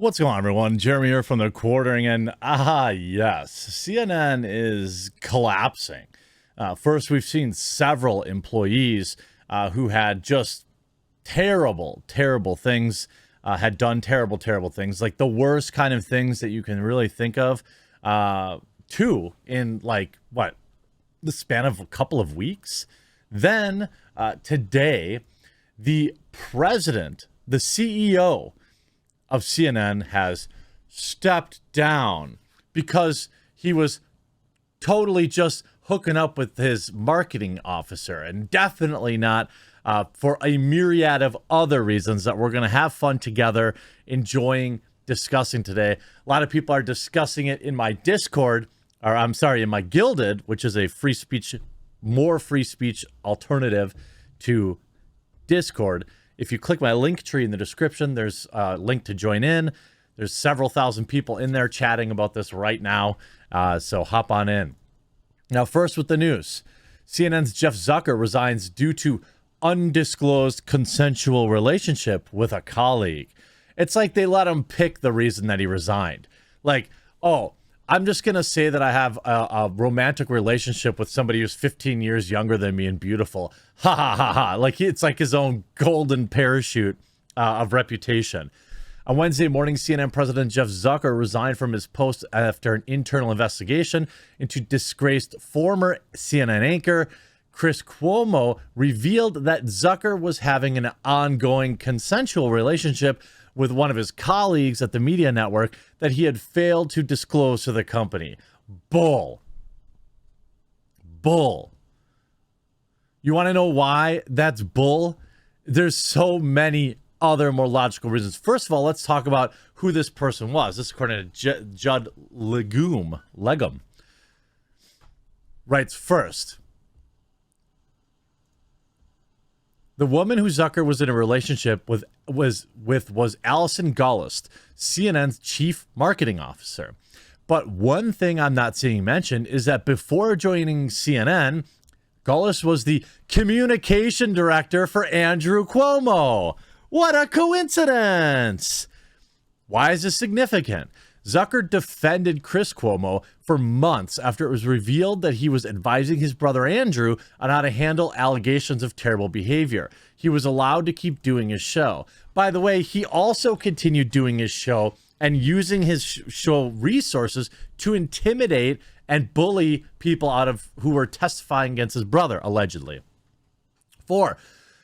What's going on, everyone? Jeremy here from the Quartering, and yes, CNN is collapsing. First, we've seen several employees who had just terrible things, had done terrible things, like the worst kind of things that you can really think of, two in the span of a couple of weeks. Then today, the president, the CEO of CNN has stepped down because he was totally just hooking up with his marketing officer, and definitely not for a myriad of other reasons that we're going to have fun together enjoying discussing today. A lot of people are discussing it in my Discord, or I'm sorry, in my Gilded, which is a more free speech alternative to Discord. If you click my link tree in the description, there's a link to join in. There's several thousand people in there chatting about this right now, so hop on in. Now, first with the news. CNN's Jeff Zucker resigns due to undisclosed consensual relationship with a colleague. It's like they let him pick the reason that he resigned. Like, oh, I'm just going to say that I have a romantic relationship with somebody who's 15 years younger than me and beautiful. Ha ha ha ha. Like, it's like his own golden parachute of reputation. On Wednesday morning, CNN President Jeff Zucker resigned from his post after an internal investigation into disgraced former CNN anchor Chris Cuomo revealed that Zucker was having an ongoing consensual relationship with one of his colleagues at the media network that he had failed to disclose to the company. Bull. You want to know why that's bull? There's so many other more logical reasons. First of all, let's talk about who this person was. This is according to Judd Legum. Writes first. The woman who Zucker was in a relationship with was Allison Gollust, CNN's chief marketing officer. But one thing I'm not seeing mentioned is that before joining CNN, Gollust was the communication director for Andrew Cuomo. What a coincidence! Why is this significant? Zucker defended Chris Cuomo for months after it was revealed that he was advising his brother Andrew on how to handle allegations of terrible behavior. He was allowed to keep doing his show. By the way, he also continued doing his show and using his show resources to intimidate and bully people out of who were testifying against his brother, allegedly. 4.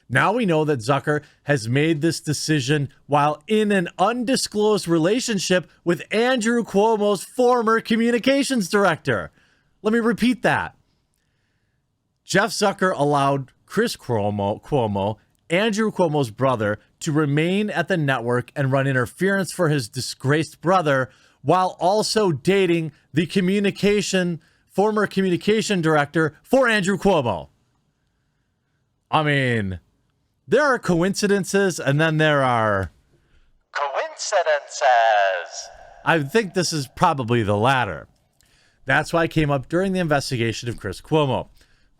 Now we know that Zucker has made this decision while in an undisclosed relationship with Andrew Cuomo's former communications director. Let me repeat that. Jeff Zucker allowed Chris Cuomo, Andrew Cuomo's brother, to remain at the network and run interference for his disgraced brother while also dating the former communication director for Andrew Cuomo. I mean, there are coincidences, and then there are coincidences. I think this is probably the latter. That's why it came up during the investigation of Chris Cuomo.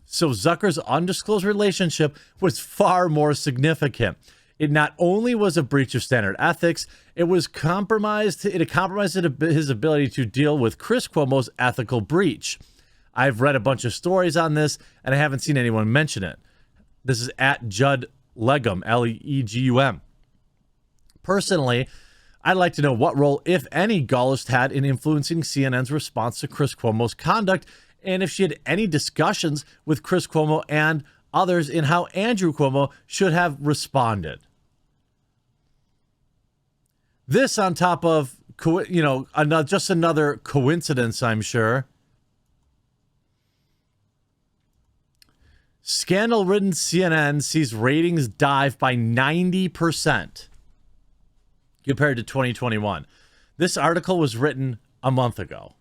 So Zucker's undisclosed relationship was far more significant. It not only was a breach of standard ethics, it compromised his ability to deal with Chris Cuomo's ethical breach. I've read a bunch of stories on this, and I haven't seen anyone mention it. This is at Judd Legum, Legum. Personally, I'd like to know what role, if any, Gollust had in influencing CNN's response to Chris Cuomo's conduct, and if she had any discussions with Chris Cuomo and others in how Andrew Cuomo should have responded. This on top of, just another coincidence, I'm sure. Scandal-ridden CNN sees ratings dive by 90% compared to 2021. This article was written a month ago.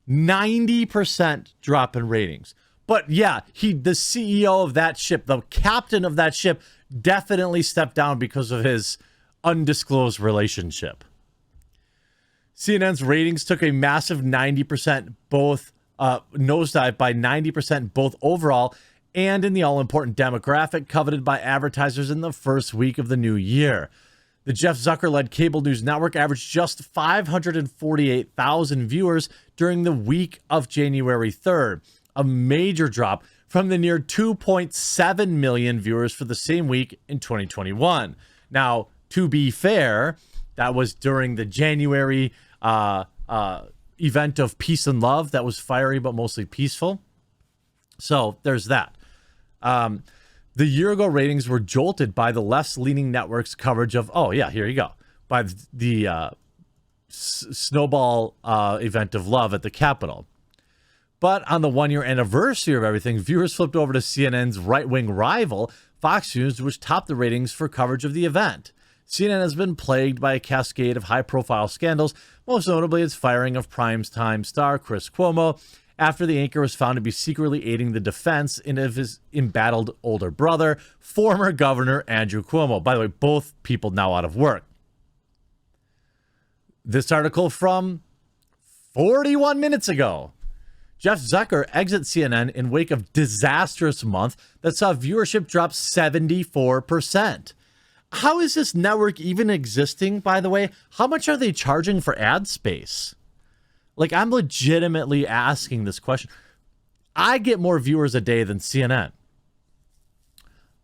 90% drop in ratings. But yeah, the CEO of that ship, the captain of that ship, definitely stepped down because of his undisclosed relationship. CNN's ratings took a massive 90% nosedive by 90% both overall and in the all-important demographic coveted by advertisers in the first week of the new year. The Jeff Zucker-led cable news network averaged just 548,000 viewers during the week of January 3rd, a major drop from the near 2.7 million viewers for the same week in 2021. Now, to be fair, that was during the January event of peace and love that was fiery but mostly peaceful. So there's that. The year ago ratings were jolted by the left-leaning network's coverage of, oh yeah, here you go, by the snowball event of love at the Capitol. But on the one-year anniversary of everything, viewers flipped over to CNN's right-wing rival, Fox News, which topped the ratings for coverage of the event. CNN has been plagued by a cascade of high-profile scandals, most notably its firing of primetime star Chris Cuomo, after the anchor was found to be secretly aiding the defense of his embattled older brother, former Governor Andrew Cuomo. By the way, both people now out of work. This article from 41 minutes ago. Jeff Zucker exits CNN in wake of disastrous month that saw viewership drop 74%. How is this network even existing, by the way? How much are they charging for ad space? Like, I'm legitimately asking this question. I get more viewers a day than CNN.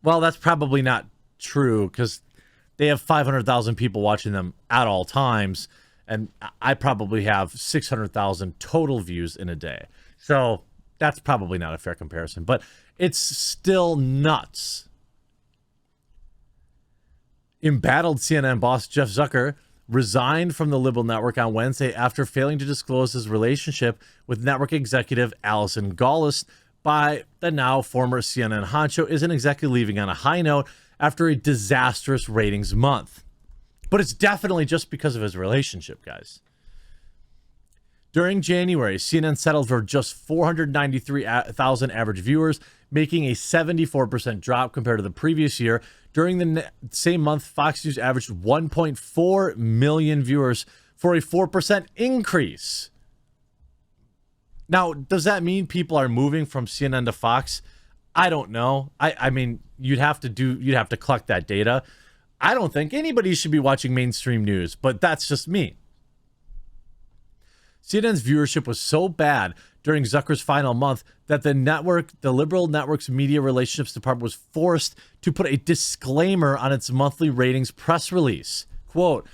Well, that's probably not true because they have 500,000 people watching them at all times, and I probably have 600,000 total views in a day. So that's probably not a fair comparison, but it's still nuts. Embattled CNN boss Jeff Zucker resigned from the Liberal network on Wednesday after failing to disclose his relationship with network executive Allison Gollust by the now former CNN honcho isn't exactly leaving on a high note after a disastrous ratings month. But it's definitely just because of his relationship, guys. During January, CNN settled for just 493,000 average viewers, making a 74% drop compared to the previous year. During the same month, Fox News averaged 1.4 million viewers for a 4% increase. Now, does that mean people are moving from CNN to Fox? I don't know. I mean, you'd have to collect that data. I don't think anybody should be watching mainstream news, but that's just me. CNN's viewership was so bad during Zucker's final month that the Liberal Network's media relationships department was forced to put a disclaimer on its monthly ratings press release. Quote,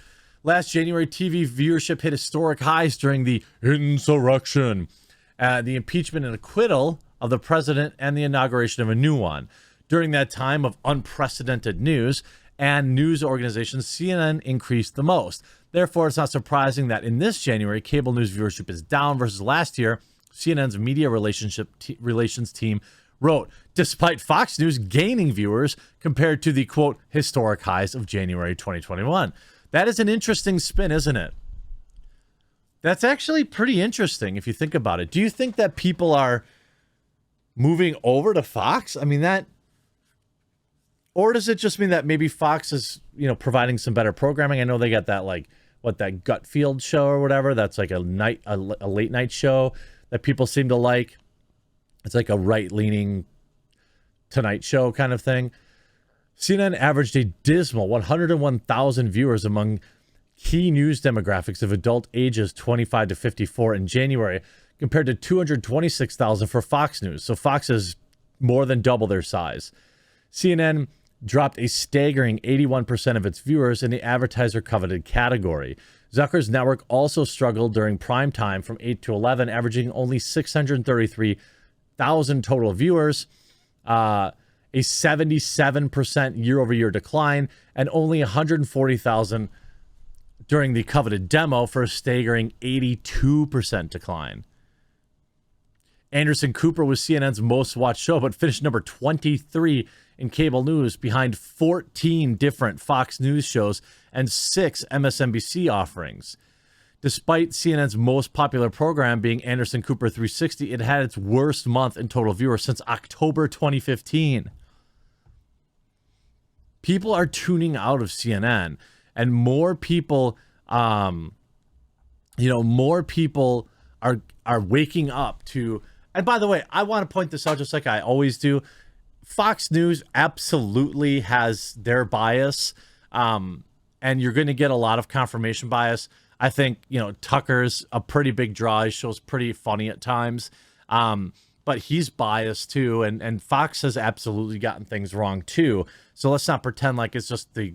last January, TV viewership hit historic highs during the insurrection, the impeachment and acquittal of the president, and the inauguration of a new one. During that time of unprecedented news and news organizations, CNN increased the most. Therefore, it's not surprising that in this January, cable news viewership is down versus last year. CNN's media relations team wrote, despite Fox News gaining viewers compared to the, quote, historic highs of January 2021. That is an interesting spin, isn't it? That's actually pretty interesting if you think about it. Do you think that people are moving over to Fox? I mean, or does it just mean that maybe Fox is, providing some better programming? I know they got that, that Gutfield show or whatever. That's like a late night show that people seem to like. It's like a right-leaning Tonight Show kind of thing. CNN averaged a dismal 101,000 viewers among key news demographics of adult ages 25 to 54 in January, compared to 226,000 for Fox News. So Fox is more than double their size. CNN dropped a staggering 81% of its viewers in the advertiser-coveted category. Zucker's network also struggled during prime time from 8 to 11, averaging only 633,000 total viewers, a 77% year-over-year decline, and only 140,000 during the coveted demo for a staggering 82% decline. Anderson Cooper was CNN's most watched show, but finished number 23 in cable news behind 14 different Fox News shows and 6 MSNBC offerings. Despite CNN's most popular program being Anderson Cooper 360, it had its worst month in total viewers since October 2015. People are tuning out of CNN, and more people, more people are waking up to. And by the way, I want to point this out just like I always do. Fox News absolutely has their bias. and you're going to get a lot of confirmation bias. I think, you know, Tucker's a pretty big draw. He shows pretty funny at times. But he's biased too, and Fox has absolutely gotten things wrong too. So let's not pretend like it's just the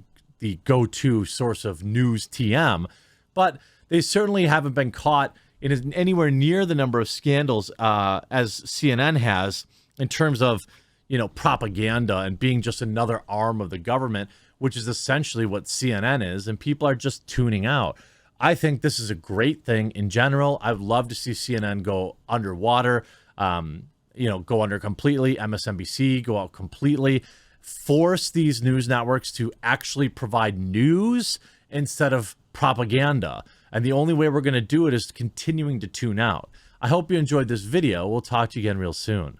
go-to source of news TM. But they certainly haven't been caught in anywhere near the number of scandals as CNN has in terms of, you know, propaganda and being just another arm of the government, which is essentially what CNN is, and people are just tuning out. I think this is a great thing in general. I would love to see CNN go underwater, you know, go under completely, MSNBC go out completely, force these news networks to actually provide news instead of propaganda. And the only way we're going to do it is continuing to tune out. I hope you enjoyed this video. We'll talk to you again real soon.